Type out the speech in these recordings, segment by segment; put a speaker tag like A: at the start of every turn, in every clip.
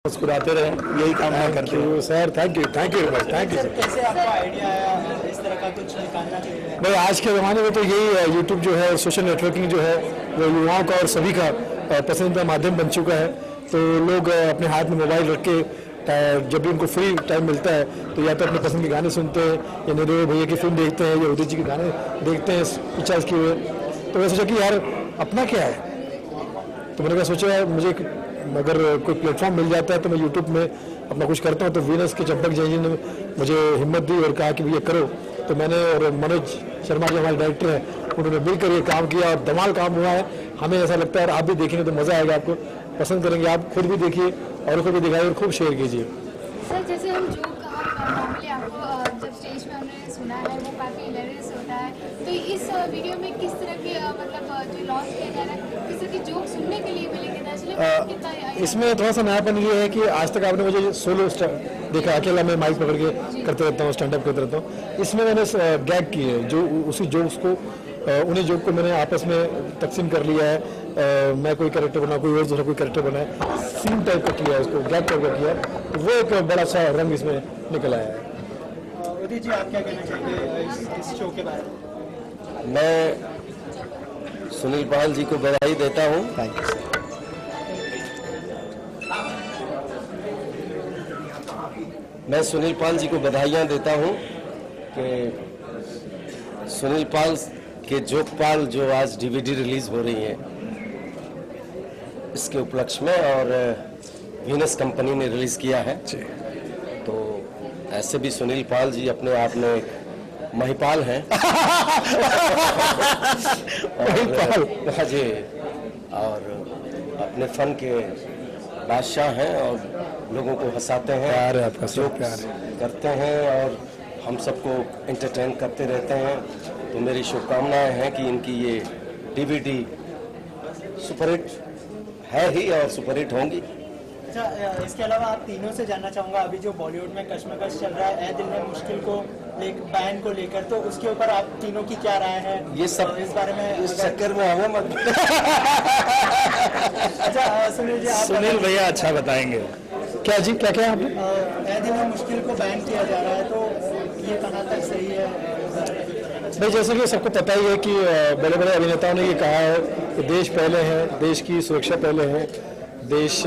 A: मुस्कुराते रहे, यही कामना करते हैं
B: सर। थैंक यू बस, थैंक यू सर।
C: कैसे आपको आइडिया आया इस तरह का कुछ निकालना के लिए?
B: भाई आज के ज़माने में तो यही यूट्यूब जो है, सोशल नेटवर्किंग जो है, वो युवाओं का और सभी का पसंदीदा माध्यम बन चुका है। तो लोग अपने हाथ में मोबाइल रख के जब भी उनको फ्री टाइम मिलता है तो या तो अपने पसंद के गाने सुनते हैं, या नरेंद्र भैया की फिल्म देखते हैं, या उदित जी के गाने देखते हैं पिक्चर्स किए हुए। तो मैं सोचा कि यार अपना क्या है, तो मैंने कहा सोचा मुझे अगर कोई प्लेटफॉर्म मिल जाता है तो मैं यूट्यूब में अपना कुछ करता हूँ। तो वीनस के चंपक जैन जी ने मुझे हिम्मत दी और कहा कि भैया करो। तो मैंने और मनोज शर्मा जो हमारे डायरेक्टर हैं, उन्होंने मिलकर ये काम किया और धमाल काम हुआ है। हमें ऐसा लगता है, आप भी देखेंगे तो मज़ा आएगा, आपको पसंद करेंगे। आप खुद भी देखिए और खुद भी दिखाइए और खूब शेयर कीजिए।
D: सर जैसे हम जो नॉर्मली आपको जब स्टेज पे हमने सुना है वो काफ़ी हिलेरियस होता है, तो इस वीडियो में किस तरह के मतलब जो लॉन्च किया जा रहा है, किस तरह के जोक सुनने के लिए मिलेंगे?
B: इसमें थोड़ा सा नयापन ये है कि आज तक आपने मुझे सोलो देखा, अकेला मैं माइक पकड़ के करते रहता हूँ, स्टैंड अप करते रहता हूँ। इसमें मैंने गैग की है, जो उसी जोक्स को उन्हीं जोक को मैंने आपस में तकसीम कर लिया है। मैं कोई कैरेक्टर बना, कोई और दूसरा कोई कैरेक्टर बनाए, सीन टाइप का किया है, उसको गैग टाइप का किया है। तो वो एक बड़ा अच्छा रंग इसमें निकल आया है।
C: उदित जी, आप क्या कहना चाहेंगे इस शो के बारे में?
A: मैं सुनील पाल जी को बधाई देता हूँ।
B: Thank you.
A: मैं सुनील पाल जी को बधाइयाँ देता हूँ कि सुनील पाल के जोकपाल जो आज डीवीडी रिलीज हो रही है, इसके उपलक्ष्य में, और वीनस कंपनी ने रिलीज किया है। तो ऐसे भी सुनील पाल जी अपने आप में एक महिपाल हैं। और जी, और अपने फन के बादशाह हैं और लोगों को हंसाते हैं,
B: प्यार है आपका, सब प्यार
A: करते हैं और हम सबको एंटरटेन करते रहते हैं। तो मेरी शुभकामनाएं हैं कि इनकी ये डीवीडी सुपरहिट है ही और सुपरहिट होंगी।
C: अच्छा, इसके अलावा आप तीनों से जानना चाहूँगा, अभी जो बॉलीवुड में कश्मकश चल रहा है, ए दिल में मुश्किल को बैन को लेकर, तो उसके ऊपर आप तीनों की क्या राय है?
A: ये सब
C: इस बारे में,
A: इस चक्कर में हमें मत।
C: अच्छा सुनील जी, आप
B: सुनील भैया अच्छा बताएंगे। क्या जी, क्या क्या आपने?
C: ए दिल में मुश्किल को बैन किया जा रहा है, तो ये कहाँ तक सही है?
B: भाई जैसे कि सबको पता ही है कि बड़े बड़े अभिनेताओं ने ये कहा है कि देश पहले है, देश की सुरक्षा पहले है, देश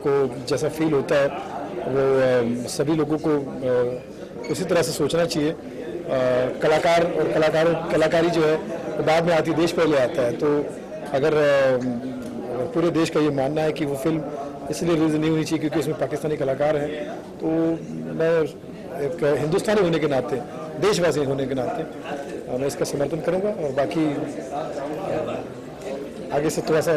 B: को जैसा फील होता है वो सभी लोगों को उसी तरह से सोचना चाहिए। कलाकार और कलाकारी जो है वो बाद में आती, देश पहले आता है। तो अगर पूरे देश का ये मानना है कि वो फिल्म इसलिए रिलीज नहीं होनी चाहिए क्योंकि इसमें पाकिस्तानी कलाकार हैं, तो मैं एक हिंदुस्तानी होने के नाते, देशवासी होने के नाते मैं इसका समर्थन करूंगा। और बाकी आगे से थोड़ा सा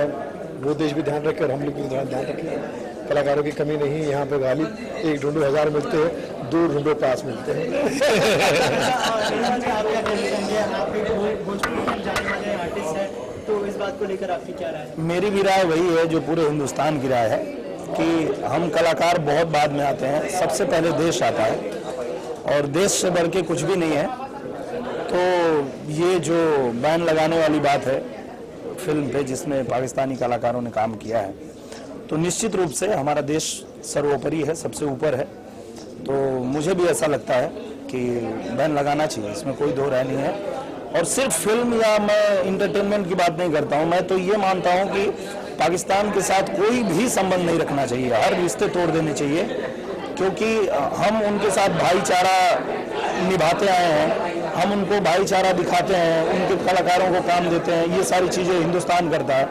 B: वो देश भी ध्यान रखे और हम लोग भी ध्यान रखें। कलाकारों की कमी नहीं, यहाँ पे गालिब एक ढूंढो 1000 मिलते हैं, 2 ढूंढो 5 मिलते हैं।
C: तो इस बात को लेकर आपकी क्या राय है?
E: मेरी भी राय वही है जो पूरे हिंदुस्तान की राय है कि हम कलाकार बहुत बाद में आते हैं, सबसे पहले देश आता है और देश से बढ़ के कुछ भी नहीं है। तो ये जो बैन लगाने वाली बात है फिल्म पे जिसमें पाकिस्तानी कलाकारों ने काम किया है, तो निश्चित रूप से हमारा देश सर्वोपरि है, सबसे ऊपर है। तो मुझे भी ऐसा लगता है कि बैन लगाना चाहिए, इसमें कोई दो राय नहीं है। और सिर्फ फिल्म या मैं इंटरटेनमेंट की बात नहीं करता हूँ, मैं तो ये मानता हूँ कि पाकिस्तान के साथ कोई भी संबंध नहीं रखना चाहिए, हर रिश्ते तोड़ देने चाहिए, क्योंकि हम उनके साथ भाईचारा निभाते आए हैं, हम उनको भाईचारा दिखाते हैं, उनके कलाकारों को काम देते हैं, ये सारी चीज़ें हिंदुस्तान करता है।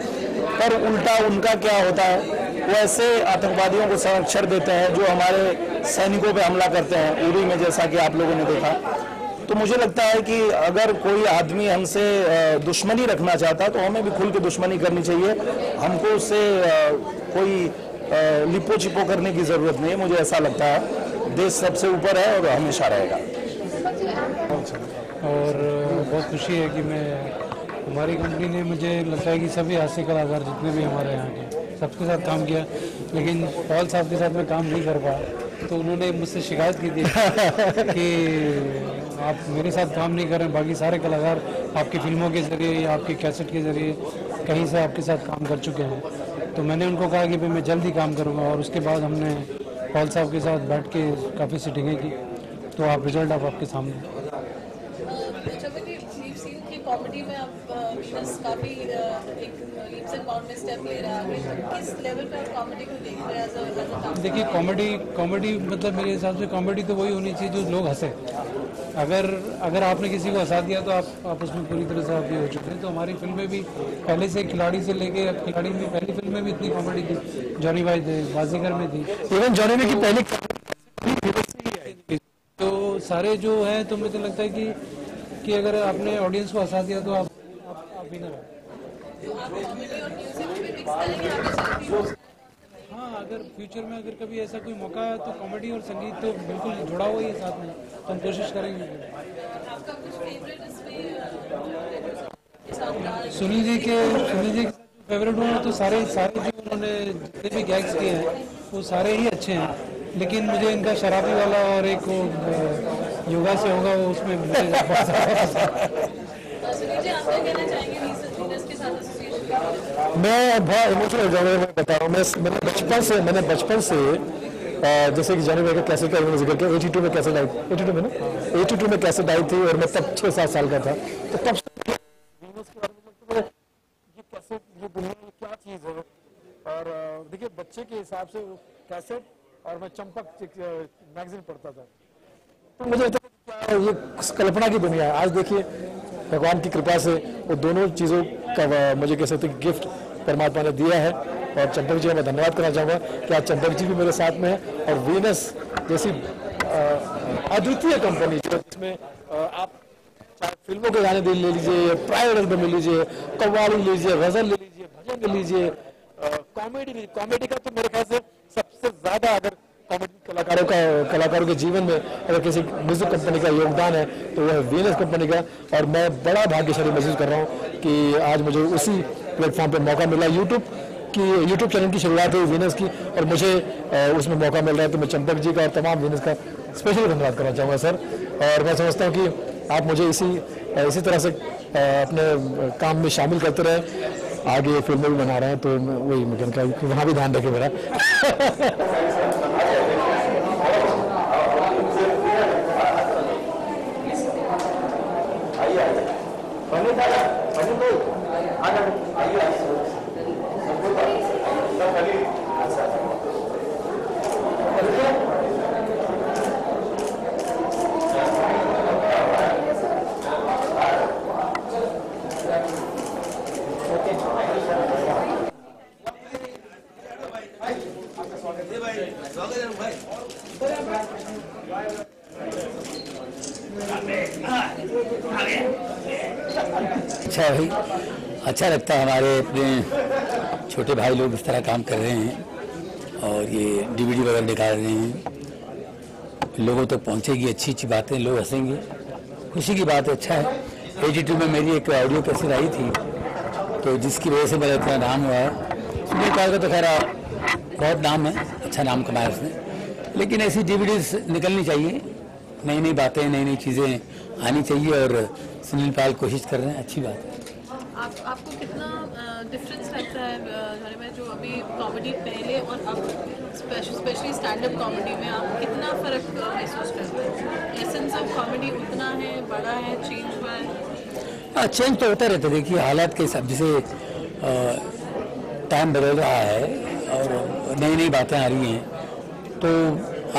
E: पर उल्टा उनका क्या होता है, वो ऐसे आतंकवादियों को संरक्षण देते हैं जो हमारे सैनिकों पे हमला करते हैं, उरी में जैसा कि आप लोगों ने देखा। तो मुझे लगता है कि अगर कोई आदमी हमसे दुश्मनी रखना चाहता है तो हमें भी खुल के दुश्मनी करनी चाहिए, हमको उससे कोई लिपो चिपो करने की ज़रूरत नहीं है। मुझे ऐसा लगता है देश सबसे ऊपर है और हमेशा रहेगा।
F: और बहुत खुशी है कि हमारी कंपनी ने, मुझे लगता है कि सभी हास्य कलाकार जितने भी हमारे यहाँ के, सबके साथ काम किया, लेकिन पॉल साहब के साथ मैं काम नहीं कर पाया। तो उन्होंने मुझसे शिकायत की थी कि आप मेरे साथ काम नहीं कर रहे हैं, बाकी सारे कलाकार आपकी फिल्मों के ज़रिए या आपकी कैसेट के ज़रिए कहीं से आपके साथ काम कर चुके हैं। तो मैंने उनको कहा कि भाई मैं जल्दी काम करूँगा, और उसके बाद हमने पॉल साहब के साथ बैठ के काफ़ी सीटिंगें की, तो आप रिजल्ट आप आपके सामने।
G: कॉमेडी में आप काफ़ी एक लीप्स एंड बाउंड में स्टेप ले रहा है, किस लेवल पे आप कॉमेडी को देख रहे हैं?
F: देखिए, कॉमेडी मतलब मेरे हिसाब से कॉमेडी तो वही होनी चाहिए जो लोग हंसे। अगर आपने किसी को हंसा दिया तो आप उसमें पूरी तरह से आप ये हो चुके हैं। तो हमारी फिल्में भी पहले से खिलाड़ी से लेके, अब खिलाड़ी में पहली फिल्म में भी इतनी कॉमेडी थी, जॉनी भाई थे, बाजीगर में थी,
B: इवन जॉनी में की पहली
F: तो सारे जो है, तो मुझे लगता है कि अगर आपने ऑडियंस को हंसा दिया तो आप विनर हैं। हाँ, अगर फ्यूचर में अगर कभी ऐसा कोई मौका है तो कॉमेडी और संगीत तो बिल्कुल जुड़ा हुआ ही है साथ में, तो हम कोशिश करेंगे। सुनील जी के फेवरेट हुए तो सारे जो उन्होंने जितने भी गैग्स किए हैं वो सारे ही अच्छे हैं, लेकिन मुझे इनका शराबी वाला और एक वो योगा से होगा वो उसमें मुझे
B: मैं बहुत इमोशनल हो जाऊंगा। मैं बता रहा हूँ, मैंने बचपन से जैसे कि जॉनी भाई का कैसेट का जिक्र किया, 82 में कैसेट आई, 82 में ना, 82 में कैसेट आई थी और मैं तब 6-7 साल का था। तो तब से ये कैसेट, ये दुनिया में क्या चीज़ है। और देखिए, बच्चे के हिसाब से कैसेट और मैं चंपक मैगजीन पढ़ता था, तो मुझे लगता है क्या ये कल्पना की दुनिया है। आज देखिए, भगवान की कृपा से वो दोनों चीज़ों का मुझे कह सकते जिफ्ट परमात्मा ने दिया है। और चंपक जी का मैं धन्यवाद करना चाहूँगा कि आज चंपक जी भी मेरे साथ में है, और वीनस जैसी अद्वितीय कंपनी जिसमें आप चाहे फिल्मों के गाने ले लीजिए, प्राइवेट एल्बम ले लीजिए, कव्वाली ले लीजिए, गजल ले लीजिए, भजन ले लीजिए, कॉमेडी का तो मेरे ख्याल से सबसे ज़्यादा अगर कॉमेडी कलाकारों के जीवन में अगर किसी म्यूजिक कंपनी का योगदान है तो वह वीनस कंपनी का। और मैं बड़ा भाग्यशाली महसूस कर रहा हूँ कि आज मुझे उसी प्लेटफॉर्म पे मौका मिला। यूट्यूब चैनल की शुरुआत हुई वीनस की, और मुझे उसमें मौका मिल रहा है, तो मैं चंपक जी का और तमाम वीनस का स्पेशली धन्यवाद करना चाहूँगा सर। और मैं समझता हूँ कि आप मुझे इसी तरह से अपने काम में शामिल करते रहे। आगे फिल्में भी बना रहे हैं, तो वही मुझे कहा कि वहाँ भी ध्यान रखें मेरा।
H: अच्छा भाई, अच्छा लगता है हमारे अपने छोटे भाई लोग इस तरह काम कर रहे हैं और ये डीवीडी वगैरह निकाल रहे हैं, लोगों तक पहुंचेगी अच्छी बातें, लोग हंसेंगे, खुशी की बात है। अच्छा है। 82 में मेरी एक ऑडियो कैसेट आई थी, तो जिसकी वजह से मेरा इतना नाम हुआ है। सुनील पाल का तो खैर बहुत नाम है, अच्छा नाम कमाया उसने, लेकिन ऐसी डीवीडीज निकलनी चाहिए, नई नई बातें, नई नई चीज़ें आनी चाहिए, और सुनील पाल कोशिश कर रहे हैं, अच्छी बात है।
G: आपको कितना डिफरेंस लगता है जॉनी भाई, जो अभी कॉमेडी पहले और अब स्पेशली स्टैंड अप कॉमेडी में आप कितना फ़र्क महसूस करते हैं? एसेंस ऑफ कॉमेडी उतना है, बड़ा है, चेंज हुआ है?
H: चेंज तो होता रहता है। देखिए, हालात के हिसाब, जैसे टाइम बदल रहा है और नई नई बातें आ रही हैं, तो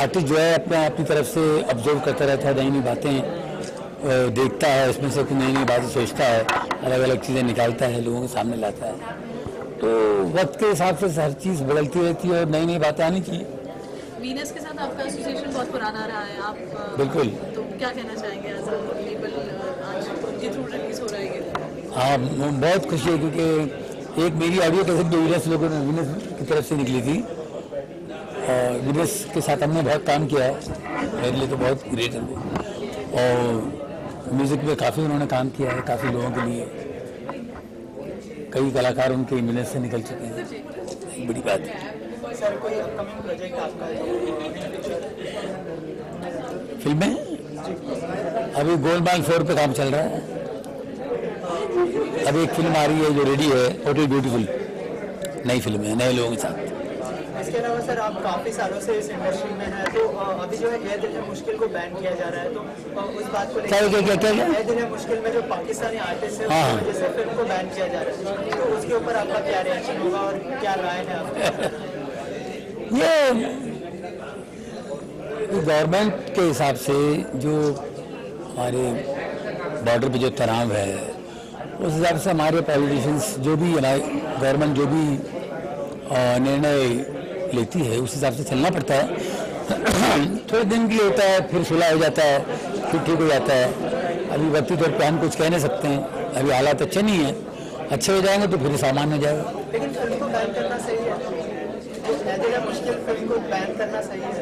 H: आर्टिस्ट जो है अपनी तरफ से ऑब्जर्व करता रहता है, नई नई बातें देखता है, उसमें से कुछ नई नई बातें सोचता है, अलग अलग चीज़ें निकालता है, लोगों के सामने लाता है। तो वक्त के हिसाब से हर चीज़ बदलती रहती है और नई नई बातें आनी चाहिए।
G: वीनस के साथ आपका एसोसिएशन बहुत पुराना रहा है, आप
H: बिल्कुल,
G: तो क्या कहना चाहेंगे एज अ लेबल, आज उनके थ्रू रिलीज हो रहा है?
H: हाँ, बहुत खुशी है, क्योंकि एक मेरी ऑडियो कैसेट जो वीनस लोगों ने, वीनस की तरफ से निकली थी, और वीनस के साथ हमने बहुत काम किया है, मेरे लिए तो बहुत ग्रेट है वो। और म्यूज़िक में काफ़ी उन्होंने काम किया है, काफ़ी लोगों के लिए, कई कलाकार उनके वीनस से निकल चुके हैं, एक बड़ी बात है।
C: सर, कोई अपकमिंग प्रोजेक्ट आपका?
H: फिल्में अभी गोलमाल 4 पे काम चल रहा है, अभी एक फिल्म आ रही है जो रेडी है, होटल ब्यूटीफुल, नई फिल्में नए लोगों के साथ।
C: इसके अलावा सर आप काफी सालों से इस इंडस्ट्री में हैं, तो अभी जो है ए दिल है मुश्किल को बैन किया जा रहा है, तो उस बात को
H: क्या
C: ए दिल है मुश्किल में जो पाकिस्तानी आर्टिस्ट है उसकी वजह से फिल्म को बैन किया जा रहा है, तो उसके ऊपर आपका क्या रिएक्शन होगा और क्या राय है आपकी?
H: ये गवर्नमेंट के हिसाब से जो हमारे बॉर्डर पे जो तनाव है उस हिसाब से हमारे पॉलिटिशियंस जो भी हमारी गवर्नमेंट जो भी निर्णय लेती है उस हिसाब से चलना पड़ता है। थोड़े दिन के लिए होता है, फिर सुलह हो जाता है, फिर ठीक हो जाता है। अभी वक्ती तौर पर हम कुछ कह नहीं सकते हैं, अभी हालात अच्छे नहीं है, अच्छे हो जाएंगे तो फिर सामान्य हो जाएगा।
C: लेकिन फिल्म को बैन करना सही है, मुश्किल फिल्म को बैन करना सही है।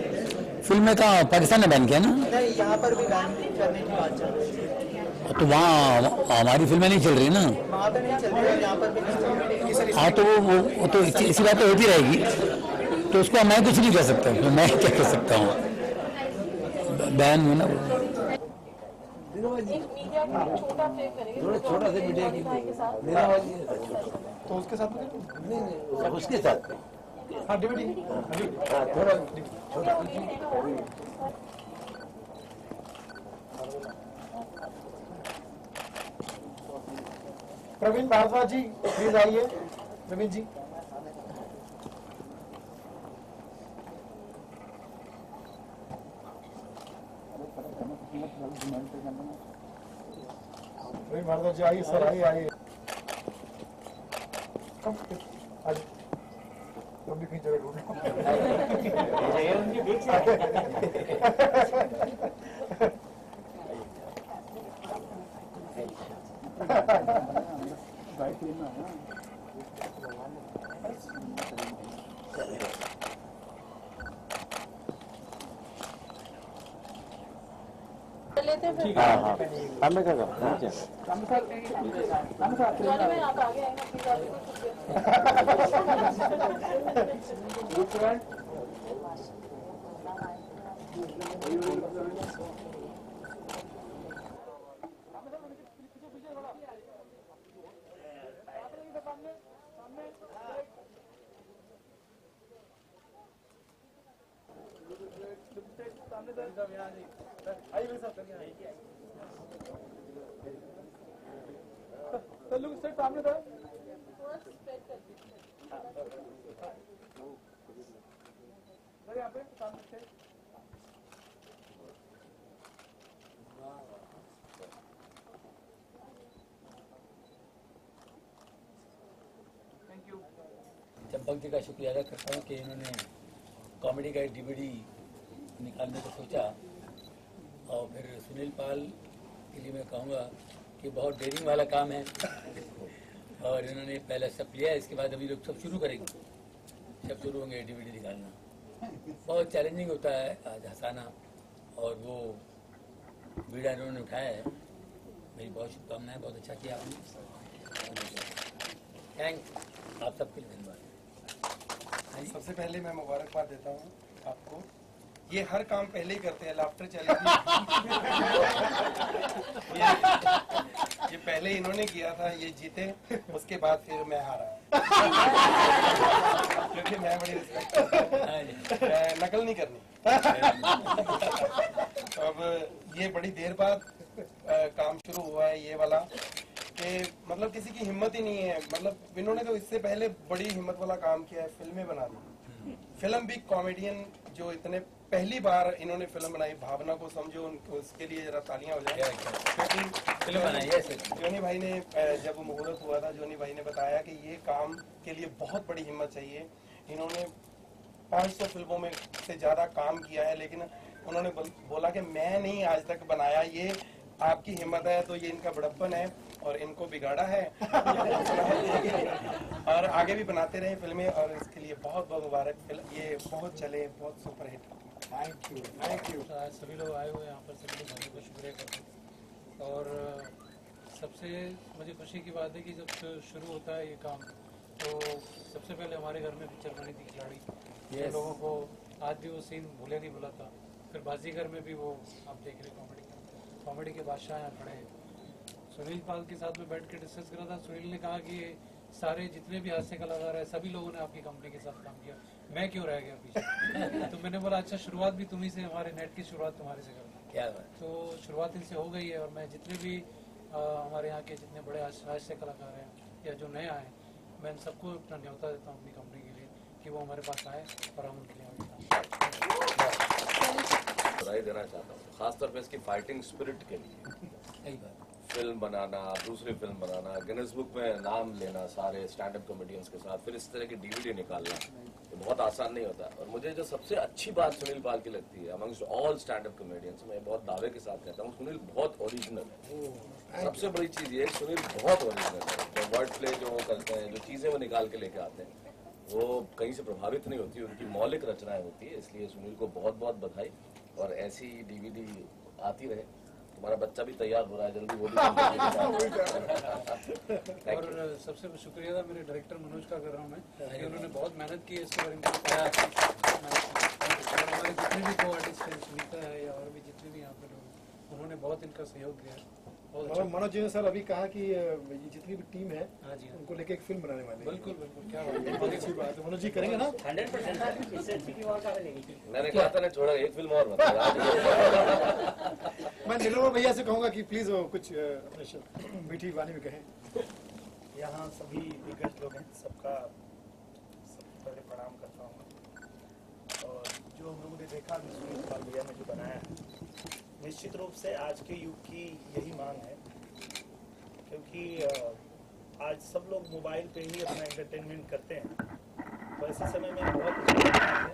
H: फिल्म में कहाँ पाकिस्तान ने बैन किया ना?
C: नहीं, यहाँ पर भी बैन करने की बात चल रही है।
H: तो वहाँ हमारी फिल्में नहीं चल रही ना,
C: वहाँ पे नहीं चल रही है, यहाँ पर भी नहीं चल रही।
H: हाँ तो वो तो इसी बात तो होती रहेगी, तो उसको मैं कुछ नहीं कह सकता हूँ, मैं क्या कह सकता हूँ, बैन हो ना वो।
I: छोटा सा मीडिया की तो उसके साथ नहीं उसके साथ हाँ डिबेट हाँ थोड़ा छोटा प्रवीण भारद्वाज जी प्लीज आइए। प्रवीण जी प्रवीण भारद्वाज जी आइए सर, आइए आइए कहीं जगह ढूंढ
A: मैं क्या
H: चंपक जी का शुक्रिया अदा करता हूँ कि इन्होंने कॉमेडी का एक डीवीडी निकालने को सोचा, और फिर सुनील पाल के लिए मैं कहूँगा कि बहुत डेयरिंग वाला काम है, और इन्होंने पहला स्टेप लिया है, इसके बाद अभी लोग सब शुरू करेंगे, जब शुरू होंगे डीवीडी निकालना। बहुत चैलेंजिंग होता है आज हंसाना, और वो बीड़ा इन्होंने उठाया है, मेरी बहुत शुभकामनाएं, बहुत अच्छा किया आपने, थैंक्स आप सबके लिए, धन्यवाद।
I: सबसे पहले मैं मुबारकबाद देता हूँ आपको, ये हर काम पहले ही करते हैं, लाफ्टर चैलेंज ये पहले इन्होंने किया था, ये जीते, उसके बाद फिर मैं हारा क्योंकि मैं बड़ी रिस्पेक्ट नकल नहीं करनी। तो अब ये बड़ी देर बाद काम शुरू हुआ है ये वाला, कि मतलब किसी की हिम्मत ही नहीं है, मतलब इन्होंने तो इससे पहले बड़ी हिम्मत वाला काम किया है, फिल्में बना दी, फिल्म भी कॉमेडियन जो इतने पहली बार इन्होंने फिल्म बनाई, भावना को समझो, उनको उसके लिए जरा तालियां हो जाए, क्योंकि फिल्म बनाई है। जोनी भाई ने जब मुहूर्त हुआ था, जोनी भाई ने बताया कि ये काम के लिए बहुत बड़ी हिम्मत चाहिए, इन्होंने 500 फिल्मों में से ज्यादा काम किया है, लेकिन उन्होंने बोला कि मैं नहीं आज तक बनाया, ये आपकी हिम्मत है, तो ये इनका बड़प्पन है और इनको बिगाड़ा है और आगे भी बनाते रहे फिल्में, और इसके लिए बहुत बहुत मुबारक, ये बहुत चले, बहुत superhit. Thank you, thank you.
F: आज सभी लोग आए हुए हैं यहाँ पर, सभी लोग भाई को शुक्रिया करते हैं, और सबसे मुझे खुशी की बात है कि जब शुरू होता है ये काम, तो सबसे पहले हमारे घर में पिक्चर बनी थी खिलाड़ी, ये लोगों को आज भी वो सीन भूले नहीं भूला था, फिर बाजीगर में भी वो आप देख रहे कॉमेडी के बादशाह हैं खड़े। सुनील पाल के साथ में बैठ के डिस्कस करा था, सुनील ने कहा कि सारे जितने भी हास्य कलाकार हैं सभी लोगों ने आपकी कंपनी के साथ काम किया, मैं क्यों रह गया पीछे। तो मैंने बोला अच्छा शुरुआत भी तुम्ही से, हमारे नेट की शुरुआत तुम्हारे से करना।
H: क्या बात।
F: तो शुरुआत इनसे हो गई है और मैं जितने भी हमारे यहाँ के जितने बड़े हास्य कलाकार हैं या जो नए आए, मैं इन सबको अपना न्योता देता हूँ अपनी कंपनी के लिए कि वो हमारे पास आए और हम उनके लिए
J: राय देना चाहता हूँ, खासतौर पे इसकी फाइटिंग स्पिरिट के लिए।
H: सही बात।
J: फिल्म बनाना, दूसरी फिल्म बनाना, गिनेस बुक में नाम लेना सारे स्टैंड अप कॉमेडियंस के साथ, फिर इस तरह की डीवीडी निकालना, ये बहुत आसान नहीं होता। और मुझे जो सबसे अच्छी बात सुनील पाल की लगती है amongst all stand up comedians, मैं बहुत दावे के साथ कहता हूँ सुनील बहुत ओरिजिनल है। सबसे बड़ी चीज ये सुनील बहुत ओरिजिनल है। तो वर्ड प्ले जो वो करते हैं, जो चीजें वो निकाल के लेके आते हैं, वो कहीं से प्रभावित नहीं होती, उनकी मौलिक रचनाएं होती है। इसलिए सुनील को बहुत बहुत बधाई, और ऐसी डीवीडी आती रहे। तुम्हारा बच्चा भी तैयार हो रहा है, जल्दी वो भी
F: और सबसे शुक्रिया था मेरे डायरेक्टर मनोज का कर रहा हूँ मैं, कि उन्होंने बहुत मेहनत की है इसके बारे में। और हमारे जितने भी को आर्टिस्ट हैं, सुनीता है या और भी जितने भी यहाँ पे लोग, उन्होंने बहुत इनका सहयोग दिया है।
B: मनोज जी ने सर अभी कहा कि ये जितनी भी टीम है
F: हाँ जी,
B: उनको लेके एक फिल्म बनाने वाले हैं।
F: बिल्कुल बिल्कुल, क्या बात है,
B: बहुत अच्छी बात है। मनोज जी करेंगे ना?
C: 100%।
J: मैंने कहा था ना, छोड़ा एक फिल्म और बता।
B: मैं नीलोर भैया से कहूंगा कि प्लीज वो कुछ अपने मीठी वाणी में कहें।
E: यहाँ सभी दिग्गज लोग हैं, सबका सबसे पहले प्रणाम करता हूँ। और जो हम लोगों ने देखा अभी सुनील पाल भैया ने जो बनाया है, निश्चित रूप से आज के युग की यही मांग है, क्योंकि आज सब लोग मोबाइल पे ही अपना एंटरटेनमेंट करते हैं। तो ऐसे समय में बहुत अच्छा है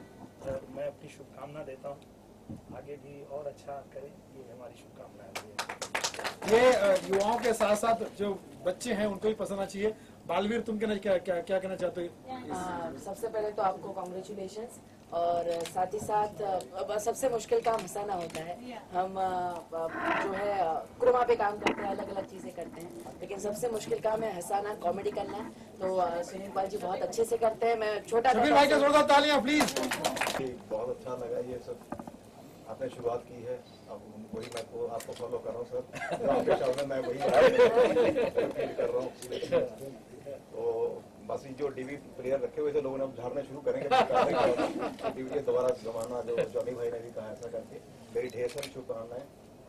E: और मैं अपनी शुभकामना देता हूँ, आगे भी और अच्छा करें, ये हमारी शुभकामनाएं।
B: ये युवाओं के साथ साथ जो बच्चे हैं उनको भी पसंद आना चाहिए। बालवीर, तुम क्या कहना चाहते हो?
K: सबसे पहले तो आपको कॉन्ग्रेचुलेशंस, और साथ ही साथ सबसे मुश्किल काम हंसाना होता है। हम जो है क्रोमा पे काम करते हैं, अलग अलग चीजें करते हैं, लेकिन सबसे मुश्किल काम है हंसाना, कॉमेडी करना। तो सुनील पाल जी बहुत अच्छे से करते हैं। मैं छोटा
B: भाई का जोरदार तालियां प्लीज।
L: बहुत अच्छा लगा ये सब आपने शुरुआत की है। अब वही मैं तो आपको फॉलो कर रहा हूँ सर, आपके शो में मैं वही कर रहा हूँ। तो बस ये जो डीवी प्लेयर रखे हुए थे लोगों ने अब झाड़ना शुरू करेंगे। डीवी दोबारा जमाना, जो जॉनी भाई ने भी कहा ऐसा करके, मेरी ढेर सारी शुभकामनाएं।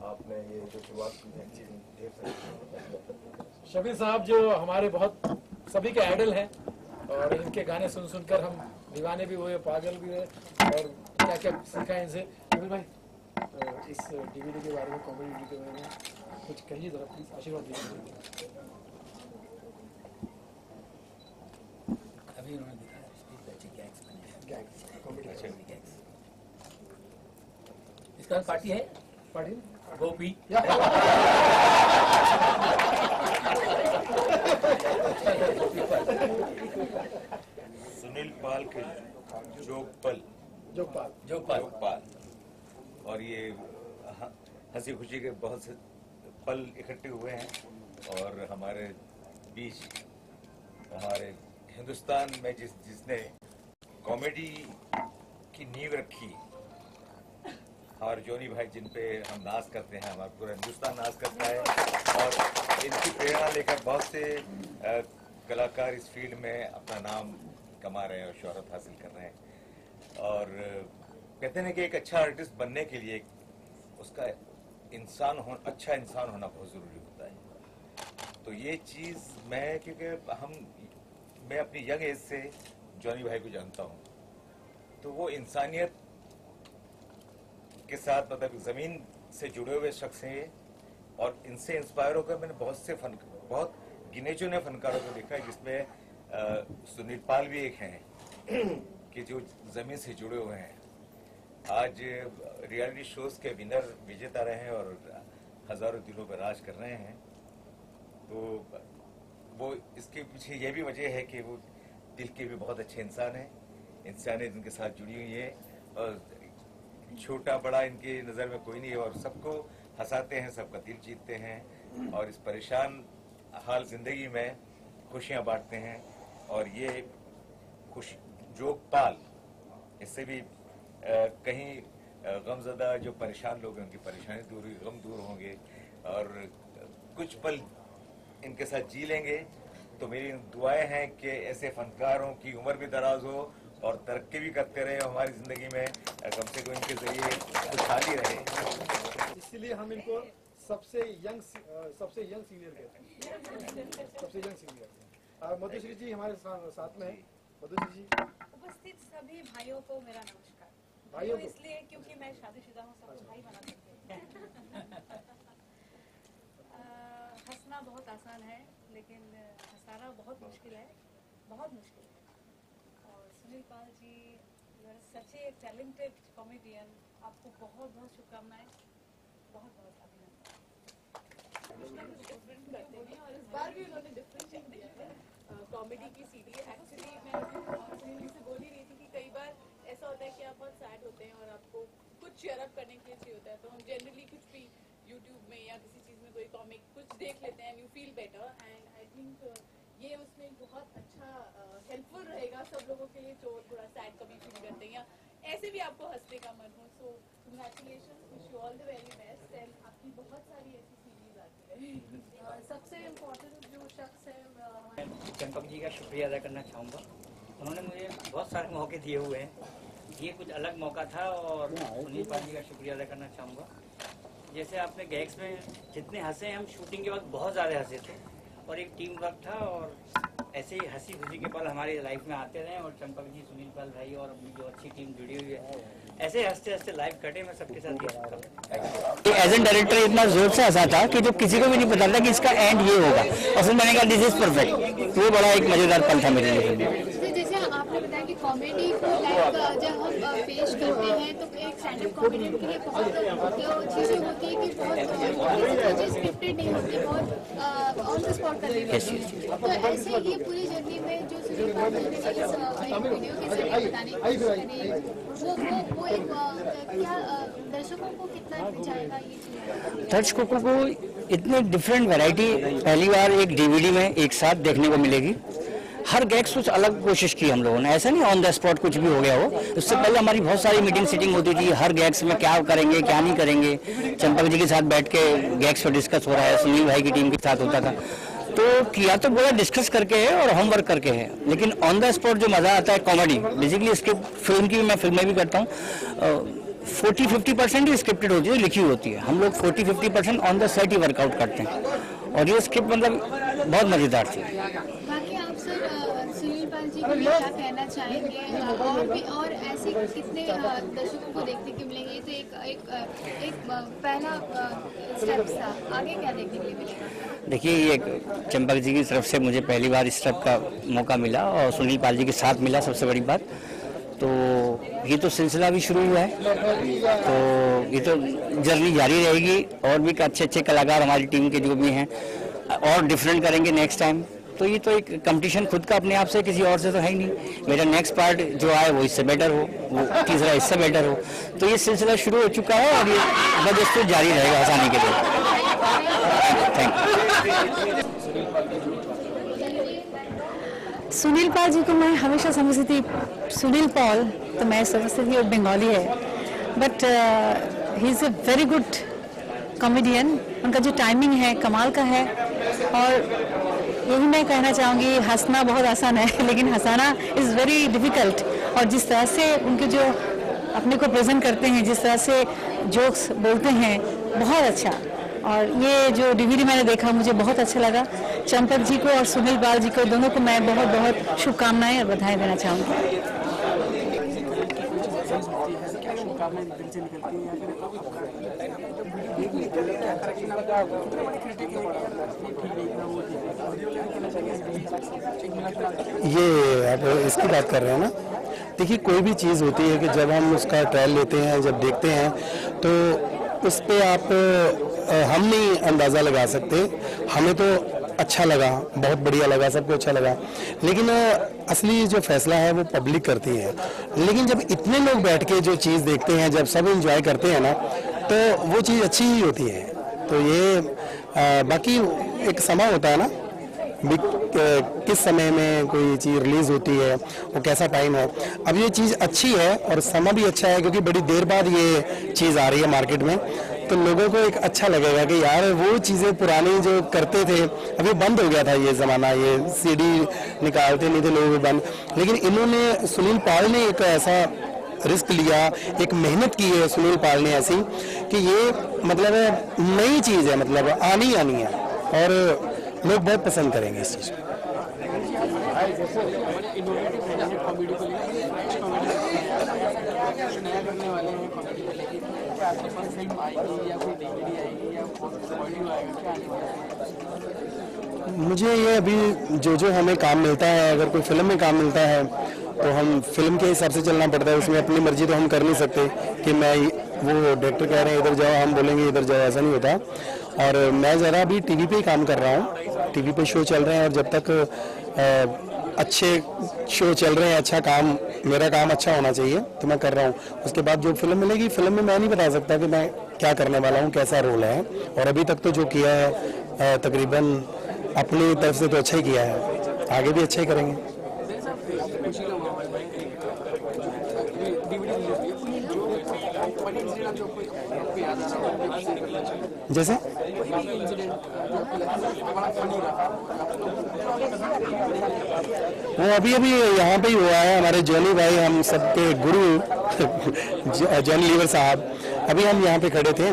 L: आपने ये जो शुरुआत की है, ढेर सारी।
B: शबीर साहब जो हमारे बहुत सभी के आइडल हैं, और इनके गाने सुन सुनकर हम दीवाने भी हुए, पागल भी हुए, और क्या क्या सीखा है इनसे। शबीर भाई इस डीवीडी के बारे में, कॉमेडी के बारे में कुछ कहिए जरा प्लीज, आशीर्वाद दीजिए।
H: अभी उन्होंने दिखाया इसका पार्टी है,
B: पार्टी
H: गोपी।
M: सुनील पाल के जोगपाल और ये हंसी खुशी के बहुत से पल इकट्ठे हुए हैं, और हमारे बीच, हमारे हिंदुस्तान में जिसने कॉमेडी की नींव रखी, और जोनी भाई जिन पे हम नाज करते हैं, हमारा पूरा हिंदुस्तान नाज करता है, और इनकी प्रेरणा लेकर बहुत से कलाकार इस फील्ड में अपना नाम कमा रहे हैं और शोहरत हासिल कर रहे हैं। और कहते हैं कि एक अच्छा आर्टिस्ट बनने के लिए उसका अच्छा इंसान होना बहुत ज़रूरी होता है। तो ये चीज़ मैं अपनी यंग एज से जॉनी भाई को जानता हूँ, तो वो इंसानियत के साथ मतलब ज़मीन से जुड़े हुए शख्स हैं, और इनसे इंस्पायर होकर मैंने बहुत गिने चुने फनकारों को देखा है, जिसमें सुनील पाल भी एक हैं कि जो ज़मीन से जुड़े हुए हैं। आज रियलिटी शोज के विनर विजेता रहे हैं और हज़ारों दिलों पर राज कर रहे हैं। तो वो इसके पीछे ये भी वजह है कि वो दिल के भी बहुत अच्छे इंसान हैं, इंसानियत इनके साथ जुड़ी हुई है, और छोटा बड़ा इनकी नज़र में कोई नहीं है, और सबको हंसाते हैं, सबका दिल जीतते हैं, और इस परेशान हाल जिंदगी में खुशियां बांटते हैं। और ये खुशी जोगपाल, इससे भी कहीं गमज़दा जो परेशान लोग हैं उनकी परेशानी दूर हुई, गम दूर होंगे, और कुछ पल इनके साथ जी लेंगे तो मेरी दुआएं हैं कि ऐसे फनकारों की उम्र भी दराज हो और तरक्की भी करते रहे हमारी ज़िंदगी में, कम से कम इनके ज़रिए खुशहाली रहे।
B: इसीलिए हम इनको सबसे यंग सीनियर कहते हैं, सबसे यंग सीनियर। मधुश्री जी हमारे साथ में है। मधुश्री जी।
N: उपस्थित सभी भाइयों को मेरा नमस्कार।
B: भाइयों को
N: इसलिए क्योंकि मैं शादीशुदा हूँ, सब भाई बना सकते हैं। हंसना बहुत आसान है, लेकिन हंसाना बहुत मुश्किल है, बहुत मुश्किल है। और Sunil Pal ji, you are such a talented comedian, आपको बहुत बहुत शुभकामनाएं, बहुत बहुत अभिनंदन।
G: डिफरेंट करते हैं और इस बार भी उन्होंने डिफरेंशिएट दिया है कॉमेडी की सीडी। एक्चुअली मैं सुनील से बोल ही रही थी कि कई बार ऐसा होता है कि आप बहुत सैड होते हैं और आपको कुछ चीयर अप करने के लिए चाहिए होता है, तो हम जनरली कुछ भी यूट्यूब में या किसी चीज़ में कोई कॉमिक कुछ देख लेते हैं, you feel better. And I think ये उसमें बहुत अच्छा हेल्पफुल रहेगा सब लोगों के लिए जो थोड़ा सैड कभी फील करते हैं या ऐसे भी आपको हंसने का मन हो। So congratulation, wish you all the very best and आपकी बहुत सारी ऐसी सीरीज आती है। सबसे इम्पोर्टेंट जो शख्स है,
O: चंपक जी का शुक्रिया अदा करना चाहूँगा। उन्होंने मुझे बहुत सारे मौके दिए हुए हैं, ये कुछ अलग मौका था। और सुनील पाल जी का शुक्रिया अदा करना चाहूँगा। जैसे आपने गैग्स में जितने हंसे, हम शूटिंग के वक्त बहुत ज़्यादा हंसे थे और एक टीम वर्क था और ऐसे ही हंसी खुशी के पल हमारी लाइफ में आते रहे। और चंपक जी, सुनील पाल भाई और अपनी जो अच्छी टीम जुड़ी हुई है, ऐसे हंसते हंसते लाइफ कटे। मैं सबके साथ ये करता हूँ।
H: एज एन डायरेक्टर इतना जोर से हंसा था कि जो किसी को भी नहीं पता था कि इसका एंड ये होगा, और फिर मैंने कहा दिस इज परफेक्ट। तो ये बड़ा एक मजेदार पल था मेरे लिए।
D: जैसे आपने बताया कि कॉमेडी को लाइक जब हम पेश करते हैं तो एक स्टैंड अप कॉमेडियन के लिए बहुत चीज़ें होती है कि बहुत चीज़ स्क्रिप्टेड नहीं होती, बहुत ऑन द स्पॉट करनी पड़ती है। तो ऐसे ये पूरी जर्नी में जो सुनील पाल जी ने इस वीडियो के जरिए बताने की कोशिश करी, वो एक क्या दर्शकों को कितना जाएगा ये चीज़?
H: दर्शकों को इतनी डिफरेंट वैरायटी पहली बार एक डीवीडी में एक साथ देखने को मिलेगी। हर गैग्स कुछ अलग कोशिश की हम लोगों ने, ऐसा नहीं ऑन द स्पॉट कुछ भी हो गया हो। उससे पहले हमारी बहुत सारी मीटिंग सीटिंग होती थी, हर गैग्स में क्या करेंगे क्या नहीं करेंगे। चंपक जी के साथ बैठ के गैग्स पर डिस्कस हो रहा है, सुनील भाई की टीम के साथ होता था। तो किया तो पूरा डिस्कस करके है और होमवर्क करके है, लेकिन ऑन द स्पॉट जो मज़ा आता है कॉमेडी, बेसिकली इसके फिल्म की मैं फिल्में भी करता हूँ, 40-50% ही स्क्रिप्टेड होती है, लिखी होती है। हम लोग 40-50% on the set he workout करते हैं और ये स्क्रिप्ट मतलब बहुत मज़ेदार थी।
D: बाकी आप सर सुनील पाल जी के लिए क्या कहना चाहेंगे? और ऐसे कितने दर्शकों को देखने के मिलेंगे? तो एक पहला स्टेप था, आगे क्या देखने के लिए मिलेगा?
H: देखिए, ये चंपक जी की तरफ से मुझे पहली बार इस तरफ का मौका मिला और सुनील पाल जी के साथ मिला, सबसे बड़ी बात। तो ये तो सिलसिला भी शुरू हुआ है, तो ये तो जर्नी जारी रहेगी और भी अच्छे कलाकार हमारी टीम के जो भी हैं और डिफरेंट करेंगे नेक्स्ट टाइम। तो ये तो एक कंपटीशन खुद का अपने आप से, किसी और से तो है ही नहीं। मेरा नेक्स्ट पार्ट जो आए वो इससे बेटर हो, वो तीसरा इससे बेटर हो। तो ये सिलसिला शुरू हो चुका है और ये बदस्तूर जारी रहेगा हंसाने के लिए। Thank you.
P: सुनील पाल जी को मैं हमेशा समझती थी, सुनील पॉल तो मैं समझती थी वो बंगाली है, but he is a very good comedian. उनका जो टाइमिंग है कमाल का है। और यही मैं कहना चाहूँगी, हंसना बहुत आसान है लेकिन हंसाना इज़ वेरी डिफ़िकल्ट। और जिस तरह से उनके जो अपने को प्रेजेंट करते हैं, जिस तरह से जोक्स बोलते हैं, बहुत अच्छा। और ये जो डीवीडी मैंने देखा मुझे बहुत अच्छा लगा। चंपक जी को और सुनील पाल जी को दोनों को मैं बहुत बहुत शुभकामनाएं और बधाई देना चाहूँगी।
Q: ये आप इसकी बात कर रहे हैं ना? देखिए, कोई भी चीज़ होती है कि जब हम उसका ट्रायल लेते हैं, जब देखते हैं, तो उस पर आप हम नहीं अंदाज़ा लगा सकते। हमें तो अच्छा लगा, बहुत बढ़िया लगा, सबको अच्छा लगा, लेकिन असली जो फैसला है वो पब्लिक करती है। लेकिन जब इतने लोग बैठ के जो चीज़ देखते हैं, जब सब एंजॉय करते हैं ना, तो वो चीज़ अच्छी ही होती है। तो ये बाकी एक समय होता है ना, किस समय में कोई चीज़ रिलीज़ होती है, वो कैसा टाइम है। अब ये चीज़ अच्छी है और समय भी अच्छा है, क्योंकि बड़ी देर बाद ये चीज़ आ रही है मार्केट में। तो लोगों को एक अच्छा लगेगा कि यार वो चीज़ें पुरानी जो करते थे, अभी बंद हो गया था ये ज़माना, ये सीडी निकालते नहीं थे लोग बंद, लेकिन इन्होंने, सुनील पाल ने एक ऐसा रिस्क लिया, एक मेहनत की है सुनील पाल ने ऐसी कि ये मतलब नई चीज़ है, मतलब आनी है और लोग बहुत पसंद करेंगे इस चीज़ को। मुझे ये अभी जो हमें काम मिलता है, अगर कोई फिल्म में काम मिलता है तो हम फिल्म के हिसाब से चलना पड़ता है, उसमें अपनी मर्जी तो हम कर नहीं सकते कि मैं, वो डायरेक्टर कह रहे हैं इधर जाओ, हम बोलेंगे इधर जाओ, ऐसा नहीं होता। और मैं ज़रा अभी टीवी पे ही काम कर रहा हूँ, टीवी पे शो चल रहे हैं और जब तक अच्छे शो चल रहे हैं, अच्छा काम, मेरा काम अच्छा होना चाहिए तो मैं कर रहा हूँ। उसके बाद जो फिल्म मिलेगी, फिल्म में मैं नहीं बता सकता कि मैं क्या करने वाला हूँ, कैसा रोल है, और अभी तक तो जो किया है तकरीबन अपनी तरफ से तो अच्छा ही किया है, आगे भी अच्छा ही करेंगे। जैसे वो अभी यहाँ पे ही हुआ है, हमारे जॉनी भाई, हम सबके गुरु जॉनी लीवर साहब, अभी हम यहाँ पे खड़े थे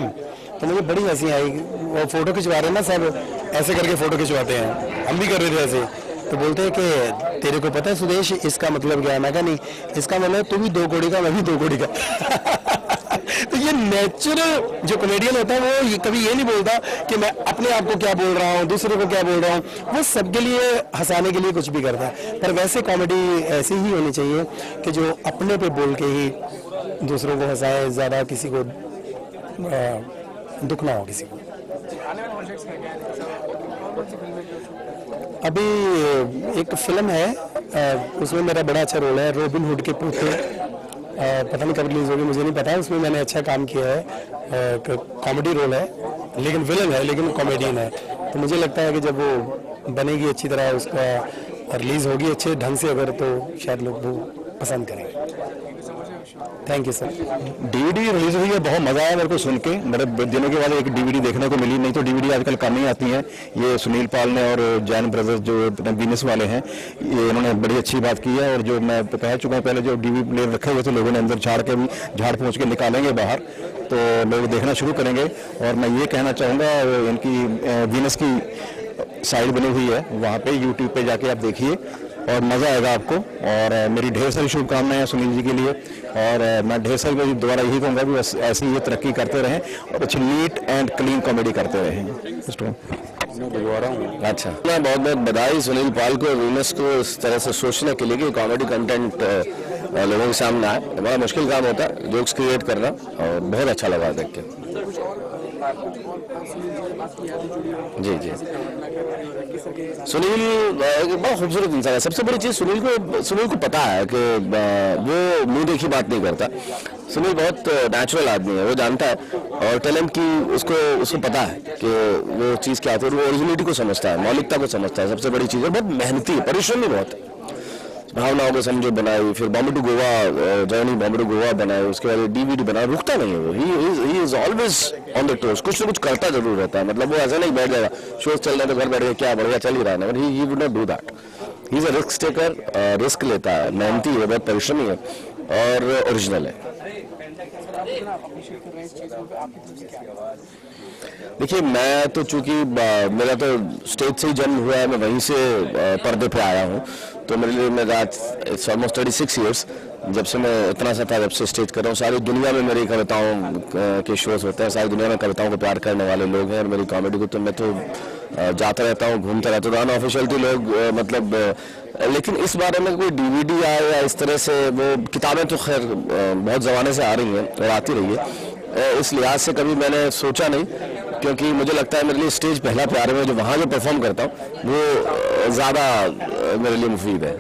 Q: तो मुझे बड़ी हंसी आई। वो फोटो खिंचवा रहे हैं ना, सब ऐसे करके फोटो खिंचवाते हैं, हम भी कर रहे थे ऐसे, तो बोलते हैं कि तेरे को पता है सुदेश इसका मतलब क्या है? मैं कहा नहीं, इसका मतलब तू भी 2 कौड़ी का, मैं भी 2 कौड़ी का। तो ये नेचुरल जो कॉमेडियन होता है वो कभी ये नहीं बोलता कि मैं अपने आप को क्या बोल रहा हूँ, दूसरे को क्या बोल रहा हूँ, वो सबके लिए हंसाने के लिए कुछ भी करता है। पर वैसे कॉमेडी ऐसी ही होनी चाहिए कि जो अपने पे बोल के ही दूसरों को हंसाए, ज़्यादा किसी को दुख ना हो किसी को। अभी एक फिल्म है, उसमें मेरा बड़ा अच्छा रोल है, रॉबिन हुड के पुत्र, पता नहीं कब रिलीज होगी मुझे नहीं पता, उसमें मैंने अच्छा काम किया है, कॉमेडी रोल है, लेकिन विलन है, लेकिन कॉमेडियन है। तो मुझे लगता है कि जब वो बनेगी अच्छी तरह, उसका रिलीज होगी अच्छे ढंग से अगर, तो शायद लोग वो पसंद करेंगे। Thank you sir.
R: DVD release हुई है, बहुत मजा आया मेरे को सुन के, मेरे दिनों के बाद एक डीवीडी देखने को मिली, नहीं तो डीवीडी आजकल कम ही आती हैं। ये सुनील पाल ने और जैन ब्रदर्स जो वीनस वाले हैं, ये इन्होंने बड़ी अच्छी बात की है। और जो मैं कह चुका हूँ पहले, जो डीवीडी प्लेयर रखे हुए थे लोगों ने अंदर झाड़ पहुँच के निकालेंगे बाहर, तो लोग देखना शुरू करेंगे। और मैं ये कहना चाहूँगा, इनकी वीनस की साइड बनी हुई है, वहाँ पे यूट्यूब पे जाके आप देखिए और मज़ा आएगा आपको। और मेरी ढेर सारी शुभकामनाएं हैं सुनील जी के लिए, और मैं ढेर सारी दोबारा यही कहूँगा कि ऐसी ये तरक्की करते रहें और अच्छी नीट एंड क्लीन कॉमेडी करते रहें।
S: अच्छा, मैं बहुत बहुत बधाई सुनील पाल को, वीनस को इस तरह से सोचने के लिए कि कॉमेडी कंटेंट लोगों के सामने आए। बड़ा मुश्किल काम होता है जोक्स क्रिएट करना, और बहुत अच्छा लगा देख के। जी जी, सुनील बहुत खूबसूरत इंसान है। सबसे बड़ी चीज़ सुनील को पता है कि वो मुंह देखी बात नहीं करता। सुनील बहुत नेचुरल आदमी है, वो जानता है, और टैलेंट की उसको पता है कि वो चीज़ क्या होती है, वो ओरिजिनलिटी को समझता है, मौलिकता को समझता है। सबसे बड़ी चीज़ है, बहुत मेहनती है, परिश्रमी बहुत है। भावनाओं को समझो बनाई, फिर Bombay to Goa, journey Bombay to Goa बनाई, उसके बाद डीवीडी बना, रुकता नहीं है वो। He is always on the toes, कुछ ना कुछ करता जरूर रहता है। मतलब वो ऐसा नहीं बैठ जाएगा शोज चल रहे तो घर बैठ गया क्या बढ़िया चल ही रहा है, he would not do that. He is a risk taker, risk लेता है, मेहनती है, बहुत परिश्रमी है और ओरिजिनल है। देखिए, मैं तो चूंकि मेरा तो स्टेज से ही जन्म हुआ है, मैं वहीं से पर्दे पे आया हूँ, तो मेरे लिए मेरा इट्स ऑलमोस्ट 36 ईयर्स जब से मैं इतना सा था, जब से स्टेज कर रहा हूँ। सारी दुनिया में मेरी कविताओं के शोज होते हैं, सारी दुनिया में कविताओं को प्यार करने वाले लोग हैं, और मेरी कॉमेडी को तो मैं तो जाता रहता हूँ, घूमता रहता हूँ। अनऑफिशियल तो लोग मतलब, लेकिन इस बारे में कोई डीवीडी आए या इस तरह से, वो किताबें तो खैर बहुत ज़माने से आ रही हैं और आती रही है, इस लिहाज से कभी मैंने सोचा नहीं, क्योंकि मुझे लगता है मेरे लिए स्टेज पहला प्यार है, जो वहाँ जो परफॉर्म करता हूँ वो ज़्यादा मेरे लिए मुफीद है।